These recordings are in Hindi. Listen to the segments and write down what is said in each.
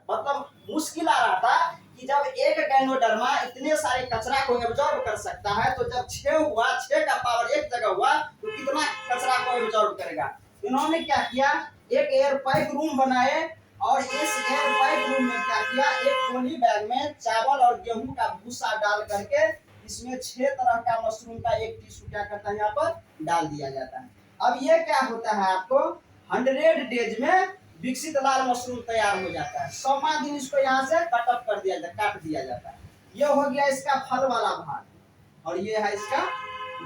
मतलब मुश्किल आ रहा था कि जब एक गैनोडर्मा इतने सारे कचरा को एब्जॉर्ब कर सकता है, तो जब 6 हुआ, 6 का पावर एक जगह हुआ तो कितना कचरा को एब्जॉर्ब करेगा। इन्होंने क्या किया, एक एयर पाइप रूम बनाए और इस एयर पाइप रूम में क्या किया, एक पॉली बैग में चावल और गेहूं का भूसा डाल करके इसमें 6 तरह का मशरूम का एक टिश्यू क्या करता है यहाँ पर डाल दिया जाता है। अब ये क्या होता है, आपको 100 डेज में विकसित लाल मशरूम तैयार हो जाता है। 100वां दिन इसको यहाँ से कटअप कर दिया जाता, काट दिया जाता है। ये हो गया इसका फल वाला भाग और ये है इसका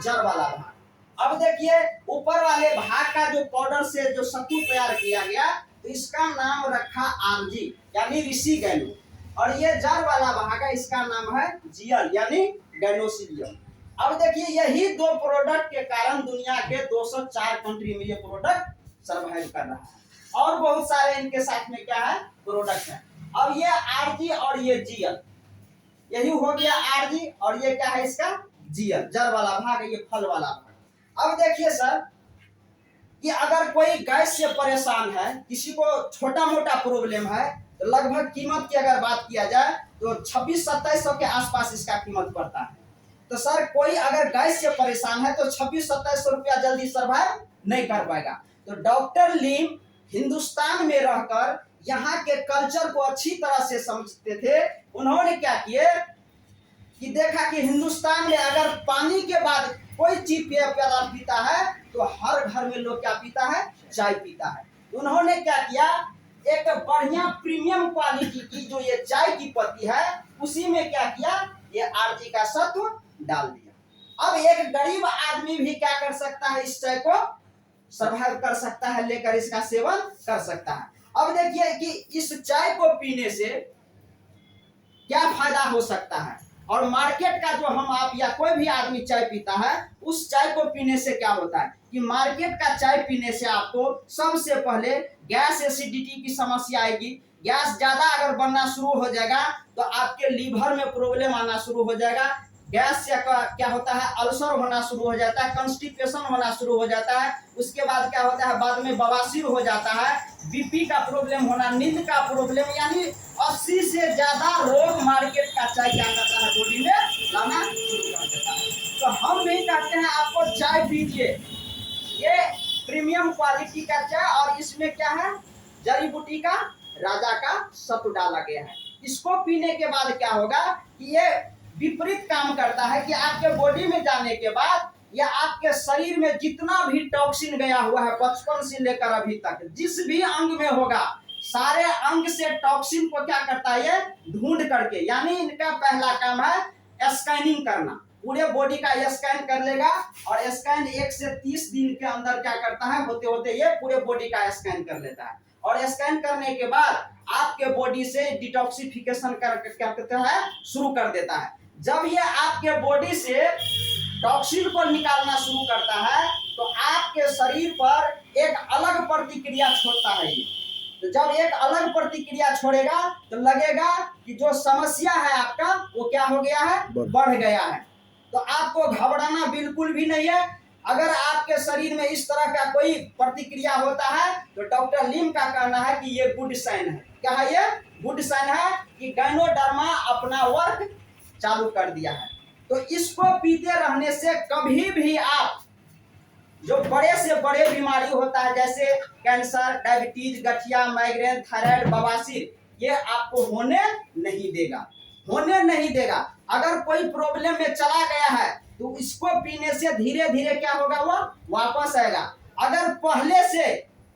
जड़ वाला भाग। अब देखिए ऊपर वाले भाग का जो पाउडर से जो सत्तू तैयार किया गया, तो इसका नाम रखा आरजी यानी ऋषि गैनो, और ये जड़ वाला भाग है, इसका नाम है जियल यानी गैनोसिलियम। अब देखिए यही दो प्रोडक्ट के कारण दुनिया के 204 कंट्री में ये प्रोडक्ट सर्वाइव कर रहा है, और बहुत सारे इनके साथ में क्या है प्रोडक्ट है। अब ये आरजी और ये जियल, यही हो गया आरजी और ये क्या है इसका जियल, जड़ वाला भाग है, ये फल वाला भाग। अब देखिए सर कि अगर कोई गैस से परेशान है, किसी को छोटा मोटा प्रॉब्लम है, तो लगभग कीमत की अगर बात किया जाए तो 26-2700 के आसपास इसका कीमत पड़ता है। तो सर कोई अगर गैस से परेशान है तो 26-2700 रुपया जल्दी सर्वाइव नहीं कर पाएगा। तो डॉक्टर लीम हिंदुस्तान में रहकर यहाँ के कल्चर को अच्छी तरह से समझते थे। उन्होंने क्या किए कि देखा कि हिंदुस्तान में अगर पानी के बाद कोई चीज पेय पदार्थ पीता है तो हर घर में लोग क्या पीता है, चाय पीता है। उन्होंने क्या किया, एक बढ़िया प्रीमियम क्वालिटी की जो ये चाय की पत्ती है उसी में क्या किया, ये आरजी का सत्व डाल दिया। अब एक गरीब आदमी भी क्या कर सकता है, इस चाय को सर्वाइव कर सकता है, लेकर इसका सेवन कर सकता है। अब देखिए कि इस चाय को पीने से क्या फायदा हो सकता है, और मार्केट का जो हम आप या कोई भी आदमी चाय पीता है, उस चाय को पीने से क्या होता है कि मार्केट का चाय पीने से आपको सबसे पहले गैस एसिडिटी की समस्या आएगी। गैस ज्यादा अगर बनना शुरू हो जाएगा तो आपके लीवर में प्रॉब्लम आना शुरू हो जाएगा। गैस से क्या होता है, अल्सर होना शुरू हो जाता है, कंस्टिपेशन होना शुरू हो जाता है। उसके बाद क्या होता है, बाद में बवासीर हो जाता है, बीपी का प्रॉब्लम होना, नींद का प्रॉब्लम, यानी 80 से ज्यादा रोग मार्केट का चाय क्या करता है, बॉडी में लाना शुरू कर देता है। तो हम भी कहते हैं आपको चाय पीजिए, ये प्रीमियम क्वालिटी का चाय, और इसमें क्या है, जड़ी बूटी का राजा का सत्व डाला गया है। इसको पीने के बाद क्या होगा कि ये विपरीत काम करता है कि आपके बॉडी में जाने के बाद या आपके शरीर में जितना भी टॉक्सिन गया हुआ है बचपन से लेकर अभी तक, जिस भी अंग में होगा, सारे अंग से टॉक्सिन को क्या करता है, ये ढूंढ करके, यानी इनका पहला काम है स्कैनिंग करना, पूरे बॉडी का स्कैन कर लेगा, और स्कैन 1 से 30 दिन के अंदर क्या करता है, होते होते ये पूरे बॉडी का स्कैन कर लेता है। और स्कैन करने के बाद आपके बॉडी से डिटॉक्सिफिकेशन करता है, शुरू कर देता है। जब ये आपके बॉडी से टॉक्सिन को निकालना शुरू करता है तो आपके शरीर पर एक अलग प्रतिक्रिया छोड़ता है ये। तो जब एक अलग प्रतिक्रिया छोड़ेगा तो लगेगा कि जो समस्या है आपका वो क्या हो गया है, बढ़ गया है। तो आपको घबराना बिल्कुल भी नहीं है। अगर आपके शरीर में इस तरह का कोई प्रतिक्रिया होता है तो डॉक्टर लीम का कहना है कि ये गुड साइन है। क्या है ये? गुड साइन है कि गैनोडर्मा अपना वर्क चालू कर दिया है। तो इसको पीते रहने से कभी भी आप जो बड़े से बड़े बीमारी होता है जैसे कैंसर, डायबिटीज, गठिया, माइग्रेन, थायराइड, बवासीर, ये आपको होने नहीं देगा, होने नहीं देगा। अगर कोई प्रॉब्लम में चला गया है तो इसको पीने से धीरे धीरे क्या होगा, वो वापस आएगा। अगर पहले से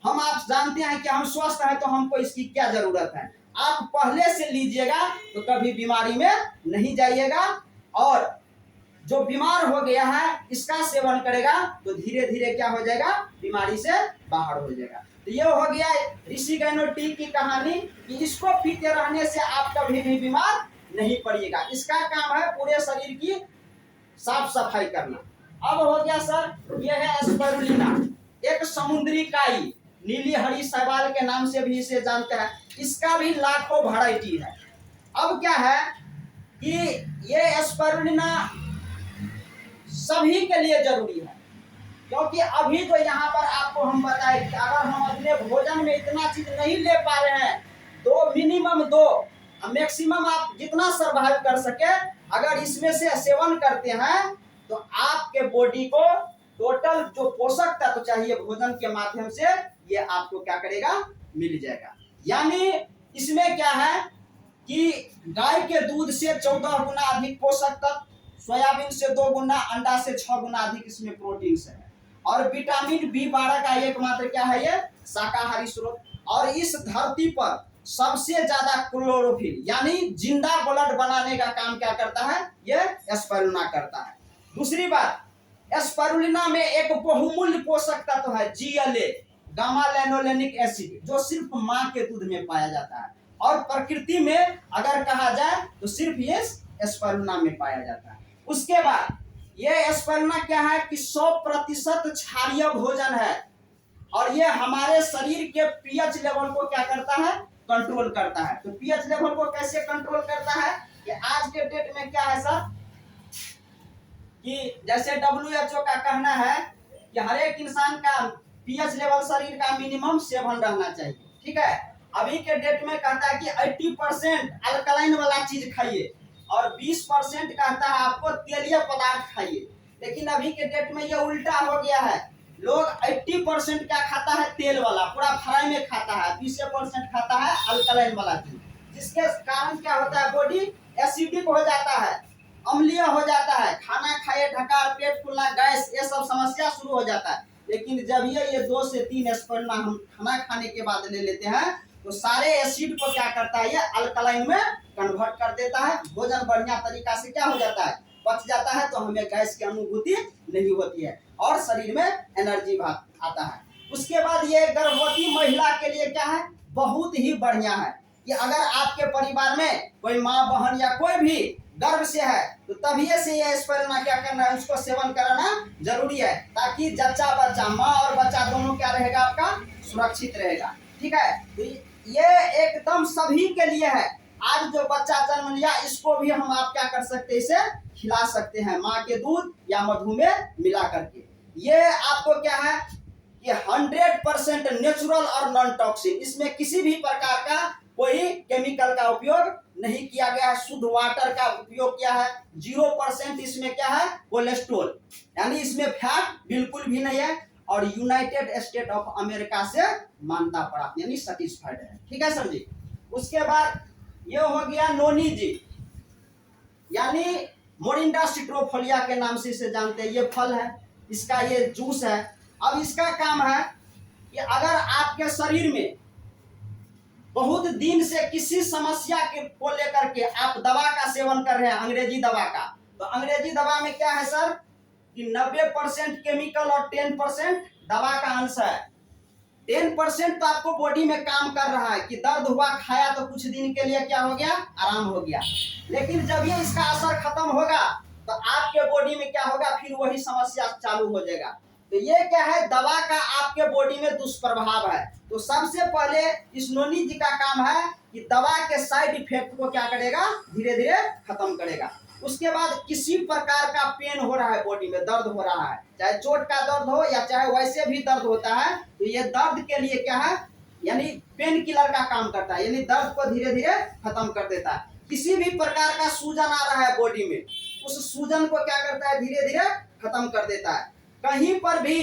आप जानते हैं कि हम स्वस्थ हैं तो हमको इसकी क्या जरूरत है, आप पहले से लीजिएगा तो कभी बीमारी में नहीं जाइएगा, और जो बीमार हो गया है इसका सेवन करेगा तो धीरे धीरे क्या हो जाएगा, बीमारी से बाहर हो जाएगा। तो ये हो गया ऋषि गैनो टी की कहानी कि इसको पीते रहने से आप कभी भी बीमार नहीं पड़िएगा। इसका काम है पूरे शरीर की साफ सफाई करना। अब हो गया सर, ये है स्पाइरुलिना, एक समुद्री काई, नीली हरी शैवाल के नाम से भी इसे जानते हैं। इसका भी लाखों वैरायटी है। अब क्या है कि ये स्पाइरुलिना सभी के लिए जरूरी है, क्योंकि अभी जो यहाँ पर आपको हम बताए कि अगर हम अपने भोजन में इतना चीज नहीं ले पा रहे हैं दो, मिनिमम 2, मैक्सिमम आप जितना सर्वाइव कर सके, अगर इसमें से सेवन करते हैं तो आपके बॉडी को टोटल जो पोषक तत्व चाहिए भोजन के माध्यम से ये आपको क्या करेगा, मिल जाएगा। यानी इसमें क्या है कि गाय के दूध से 14 गुना अधिक पोषक तत्व, सोयाबीन से 2 गुना, अंडा से 6 गुना अधिक इसमें प्रोटीन है। और विटामिन B12 का एकमात्र क्या है, ये शाकाहारी स्रोत। और इस धरती पर सबसे ज्यादा क्लोरोफिल यानी जिंदा ब्लड बनाने का काम क्या करता है, ये स्पाइरुलिना करता है। दूसरी बात, स्पाइरुलिना में एक बहुमूल्य पोषक तत्व है GLA, गामा लैनोलेनिक एसिड, जो सिर्फ मां के दूध में पाया जाता है। और प्रकृति में अगर कहा जाए तो सिर्फ ये स्पाइरुलिना में पाया जाता है। उसके बाद ये स्पाइरुलिना क्या है कि 100% क्षारीय भोजन है और ये हमारे शरीर के पीएच लेवल को क्या करता है, कंट्रोल करता है। तो पीएच लेवल को कैसे कंट्रोल करता है कि आज के डेट में क्या है सर कि जैसे WHO का कहना है कि हर एक इंसान का पीएच लेवल शरीर का मिनिमम 7 रहना चाहिए, ठीक है। अभी के डेट में कहता है कि 80% अल्कलाइन वाला चीज खाइए और 20% कहता है आपको तेलीय पदार्थ खाइए। लेकिन अभी के डेट में ये उल्टा हो गया है, लोग 80% क्या खाता है, तेल वाला पूरा फ्राई में खाता है, 20% खाता है अल्कलाइन वाला चीज, जिसके कारण क्या होता है, बॉडी एसिडिक हो जाता है, अम्लीय हो जाता है, खाना खाए ढकार, पेट फूलना, गैस, ये सब समस्या शुरू हो जाता है। लेकिन जब ये 2 से 3 स्पून हम खाना खाने के बाद ले लेते हैं तो सारे एसिड को क्या करता है, ये अल्कलाइन में कन्वर्ट कर देता है। भोजन बढ़िया तरीका से क्या हो जाता है, पच जाता है, तो हमें गैस की अनुभूति नहीं होती है और शरीर में एनर्जी आता है। उसके बाद ये गर्भवती महिला के लिए क्या है, बहुत ही बढ़िया है कि अगर आपके परिवार में कोई माँ बहन या कोई भी गर्भ से है तो तभी से ये स्पाइरुलिना क्या करना है, उसको सेवन कराना जरूरी है, ताकि जच्चा बच्चा, माँ और बच्चा दोनों क्या रहेगा, आपका सुरक्षित रहेगा, ठीक है। तो ये एकदम सभी के लिए है। आज जो बच्चा जन्म लिया इसको भी हम आप क्या कर सकते हैं, इसे खिला सकते हैं माँ के दूध या मधु में मिला करके। ये आपको क्या है कि 100% नेचुरल और नॉन टॉक्सिक, इसमें किसी भी प्रकार का कोई केमिकल का उपयोग नहीं किया गया है, शुद्ध वाटर का उपयोग किया है। 0% इसमें क्या है, कोलेस्ट्रॉल, यानी इसमें फैट बिल्कुल भी नहीं है और यूनाइटेड स्टेट ऑफ अमेरिका से मान्यता प्राप्त यानी सर्टिफाइड है, ठीक है सर जी। उसके बाद ये हो गया नोनी जी, यानी मोरिंडा सिट्रोफोलिया के नाम से इसे जानते हैं। ये फल है, इसका ये जूस है। अब इसका काम है कि अगर आपके शरीर में बहुत दिन से किसी समस्या को लेकर के आप दवा का सेवन कर रहे हैं, अंग्रेजी दवा का, तो अंग्रेजी दवा में क्या है सर कि 90% केमिकल और 10% दवा का अंश है। 10% तो आपको बॉडी में काम कर रहा है कि दर्द हुआ, खाया तो कुछ दिन के लिए क्या हो गया, आराम हो गया। लेकिन जब ये इसका असर खत्म होगा तो आपके बॉडी में क्या होगा, फिर वही समस्या चालू हो जाएगा। तो ये क्या है, दवा का आपके बॉडी में दुष्प्रभाव है। तो सबसे पहले इस नोनी जी का काम है कि दवा के साइड इफेक्ट को क्या करेगा, धीरे धीरे खत्म करेगा। उसके बाद किसी प्रकार का पेन हो रहा है, बॉडी में दर्द हो रहा है, चाहे चोट का दर्द हो या चाहे वैसे भी दर्द होता है, तो ये दर्द के लिए क्या है, यानी पेन किलर का काम करता है, यानी दर्द को धीरे धीरे खत्म कर देता है। किसी भी प्रकार का सूजन आ रहा है बॉडी में, उस सूजन को क्या करता है, धीरे धीरे खत्म कर देता है। कहीं पर भी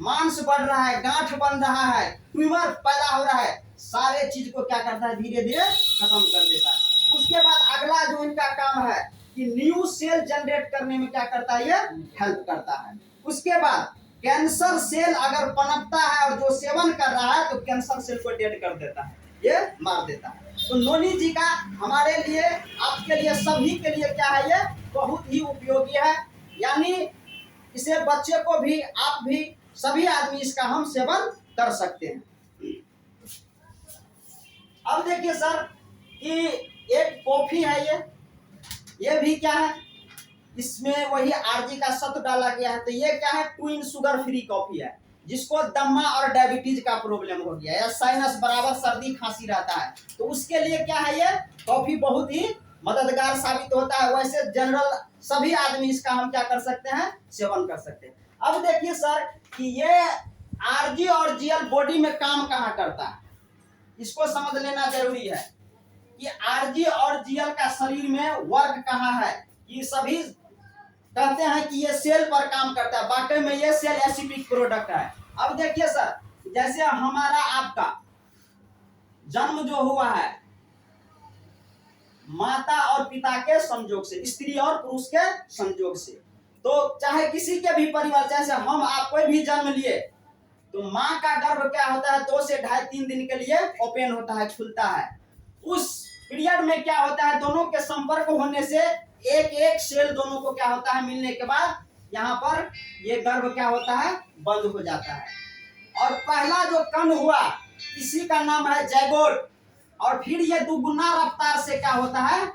मांस बढ़ रहा है, गांठ बन रहा है, ट्यूमर पैदा हो रहा है, सारे चीज को क्या करता है, धीरे धीरे खत्म कर देता है। उसके बाद अगला जो इनका काम है कि न्यू सेल जनरेट करने में क्या करता है, ये हेल्प करता है। उसके बाद कैंसर सेल अगर पनपता है और जो सेवन कर रहा है तो कैंसर सेल को डेड कर देता है, ये मार देता है। तो नोनी जी का हमारे लिए, आपके लिए, सभी के लिए क्या है, ये बहुत ही उपयोगी है। यानी इसे बच्चे को भी, आप भी, सभी आदमी इसका हम सेवन कर सकते हैं। अब देखिए सर कि एक कॉफी है, ये भी क्या है, इसमें वही आरजी का सत्व डाला गया है। तो ये क्या है, ट्विन शुगर फ्री कॉफी है। जिसको दम्मा और डायबिटीज का प्रॉब्लम हो गया या साइनस बराबर सर्दी खांसी रहता है, तो उसके लिए क्या है, ये कॉफी बहुत ही मददगार साबित होता है। वैसे जनरल सभी आदमी इसका हम क्या कर सकते हैं, सेवन कर सकते हैं। अब देखिए सर कि ये आरजी और जीएल बॉडी में काम कहाँ करता है। इसको समझ लेना जरूरी है कि आरजी और जीएल का शरीर में वर्ग कहाँ है। कि सभी कहते हैं कि ये सेल पर काम करता है, वाकई में ये सेल एसिडिक प्रोडक्ट है। अब देखिए सर, जैसे हमारा आपका जन्म जो हुआ है माता और पिता के संयोग से, स्त्री और पुरुष के संयोग से, तो चाहे किसी के भी परिवार, जैसे हम आप कोई भी जन्म लिए तो माँ का गर्भ क्या होता है 2 से 2.5-3 दिन के लिए ओपन होता है, खुलता है। उस पीरियड में क्या होता है, दोनों के संपर्क होने से एक एक सेल दोनों को क्या होता है, मिलने के बाद यहाँ पर ये गर्भ क्या होता है, बंद हो जाता है। और पहला जो कण हुआ इसी का नाम है जैगोट, और फिर ये दुगुना रफ्तार से क्या होता है,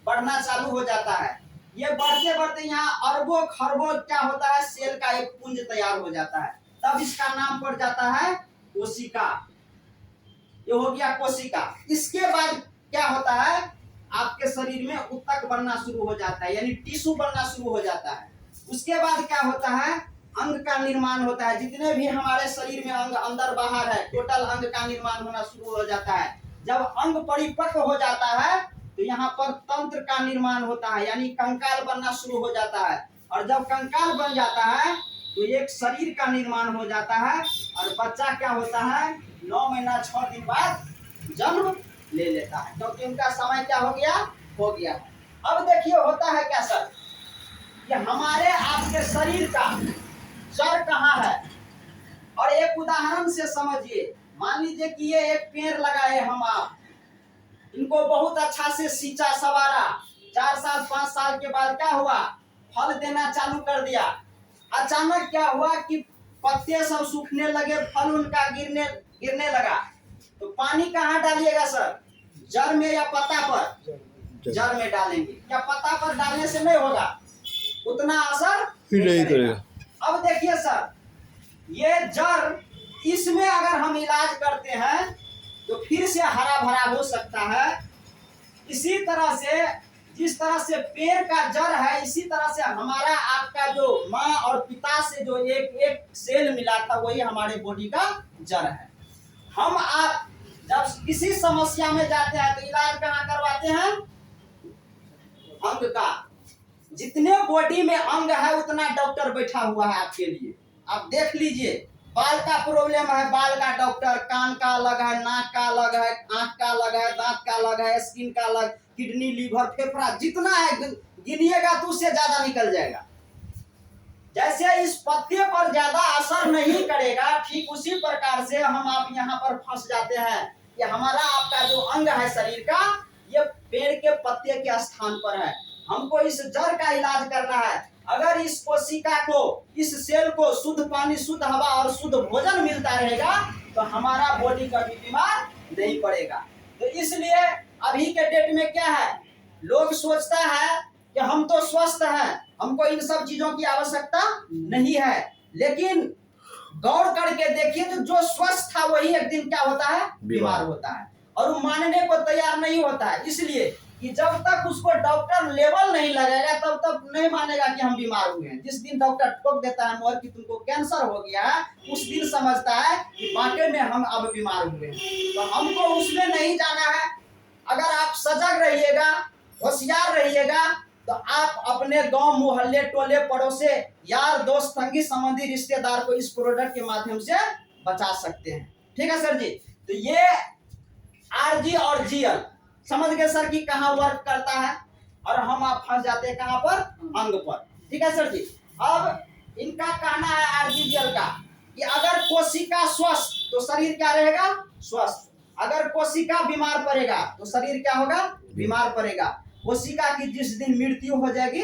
बढ़ना चालू हो जाता है। ये बढ़ते बढ़ते यहाँ अरबों खरबों क्या होता है, सेल का एक पुंज तैयार हो जाता है, तब इसका नाम पड़ जाता है कोशिका। ये हो गया कोशिका। इसके बाद क्या होता है, आपके शरीर में ऊतक बनना शुरू हो जाता है, यानी टिश्यू बनना शुरू हो जाता है। उसके बाद क्या होता है, अंग का निर्माण होता है। जितने भी हमारे शरीर में अंग अंदर बाहर है, टोटल अंग का निर्माण होना शुरू हो जाता है। जब अंग परिपक्व हो जाता है तो यहाँ पर तंत्र का निर्माण होता है, यानी कंकाल बनना शुरू हो जाता है। और जब कंकाल बन जाता है तो एक शरीर का निर्माण हो जाता है, और बच्चा क्या होता है 9 महीना 6 दिन बाद जन्म ले लेता है, क्योंकि उनका समय क्या हो गया। अब देखिए होता है क्या सर, कि हमारे आपके शरीर का जड़ कहाँ है। और एक उदाहरण से समझिए, मान लीजिए कि ये एक पेड़ लगाए हम आप, इनको बहुत अच्छा से सींचा सवारा, 4 साल 5 साल के बाद क्या हुआ, फल देना चालू कर दिया। अचानक क्या हुआ कि पत्ते सब सूखने लगे, फल उनका गिरने लगा। तो पानी कहाँ डालिएगा सर, जड़ में या पत्ता पर? जड़ में डालेंगे। क्या पत्ता पर डालने से नहीं होगा, उतना असर नहीं करेगा। अब देखिए सर, ये जड़, इसमें अगर हम इलाज करते हैं तो फिर से हरा भरा हो सकता है। इसी तरह से जिस तरह से पेड़ का जड़ है, इसी तरह से हमारा आपका जो माँ और पिता से जो एक एक सेल मिला था वही हमारे बॉडी का जड़ है। हम आप जब किसी समस्या में जाते हैं तो इलाज कहाँ करवाते हैं, अंग का। जितने बॉडी में अंग है उतना डॉक्टर बैठा हुआ है आपके लिए। आप देख लीजिए, बाल का प्रॉब्लम है, बाल का डॉक्टर, कान का अलग है, नाक का अलग है, आंख का अलग है, दांत का अलग है, स्किन का अलग, किडनी, लीवर, फेफड़ा, जितना है गिनिएगा तो उससे ज्यादा निकल जाएगा। जैसे इस पत्ते पर ज्यादा असर नहीं करेगा, ठीक उसी प्रकार से हम आप यहाँ पर फंस जाते हैं कि हमारा आपका जो अंग है शरीर का, ये पेड़ के पत्ते के स्थान पर है। हमको इस जड़ का इलाज करना है। अगर इस कोशिका को, इस सेल को शुद्ध पानी, शुद्ध हवा और शुद्ध भोजन मिलता रहेगा तो हमारा बॉडी कभी बीमार नहीं पड़ेगा। तो इसलिए अभी के डेट में क्या है, लोग सोचता है कि हम तो स्वस्थ हैं, हमको इन सब चीजों की आवश्यकता नहीं है। लेकिन गौर करके देखिए तो जो स्वस्थ था वही एक दिन क्या होता है, बीमार होता है, और वो मानने को तैयार नहीं होता है। इसलिए कि जब तक उसको डॉक्टर लेवल नहीं लगाएगा तब तक नहीं मानेगा कि हम बीमार हुए हैं। जिस दिन डॉक्टर ठोक देता है मोहर कि तुमको कैंसर हो गया है, उस दिन समझता है कि वाकई में हम अब बीमार हुए हैं। तो हमको उसमें नहीं जाना है। अगर आप सजग रहिएगा, होशियार रहिएगा, तो आप अपने गांव, मोहल्ले, टोले, पड़ोसे, यार दोस्त, संगी संबंधी, रिश्तेदार को इस प्रोडक्ट के माध्यम से बचा सकते हैं। ठीक है सर जी। तो ये आरजी और जीएल समझ गए सर कि कहाँ वर्क करता है, और हम आप फंस जाते हैं कहाँ पर, अंग पर। ठीक है सर जी। अब इनका कहना है आरजी जीएल का कि अगर कोशिका स्वस्थ तो शरीर क्या रहेगा, स्वस्थ। अगर कोशिका बीमार पड़ेगा तो शरीर क्या होगा, बीमार पड़ेगा। कोशिका की जिस दिन मृत्यु हो जाएगी